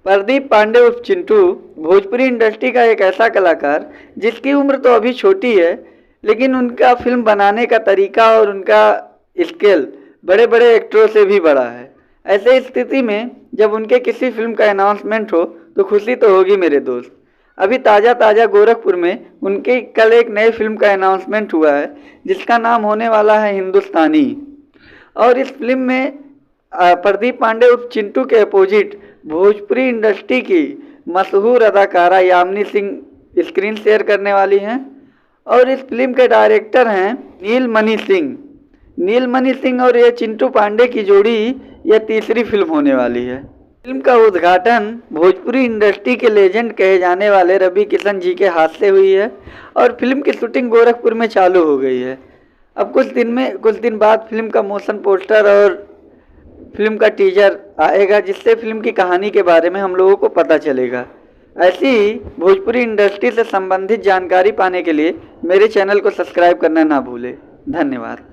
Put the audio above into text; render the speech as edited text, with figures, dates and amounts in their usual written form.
प्रदीप पांडे उर्फ चिंटू भोजपुरी इंडस्ट्री का एक ऐसा कलाकार जिसकी उम्र तो अभी छोटी है, लेकिन उनका फिल्म बनाने का तरीका और उनका स्केल बड़े बड़े एक्टरों से भी बड़ा है। ऐसे स्थिति में जब उनके किसी फिल्म का अनाउंसमेंट हो तो खुशी तो होगी मेरे दोस्त। अभी ताज़ा ताज़ा गोरखपुर में उनकी कल एक नई फिल्म का अनाउंसमेंट हुआ है जिसका नाम होने वाला है हिंदुस्तानी। और इस फिल्म में प्रदीप पांडे उर्फ चिंटू के अपोजिट भोजपुरी इंडस्ट्री की मशहूर अदाकारा यामिनी सिंह स्क्रीन शेयर करने वाली हैं। और इस फिल्म के डायरेक्टर हैं नीलमणि सिंह। नीलमणि सिंह और ये चिंटू पांडे की जोड़ी यह तीसरी फिल्म होने वाली है। फिल्म का उद्घाटन भोजपुरी इंडस्ट्री के लेजेंड कहे जाने वाले रवि किशन जी के हाथ से हुई है और फिल्म की शूटिंग गोरखपुर में चालू हो गई है। अब कुछ दिन बाद फिल्म का मोशन पोस्टर और फिल्म का टीजर आएगा जिससे फिल्म की कहानी के बारे में हम लोगों को पता चलेगा। ऐसी ही भोजपुरी इंडस्ट्री से संबंधित जानकारी पाने के लिए मेरे चैनल को सब्सक्राइब करना ना भूलें। धन्यवाद।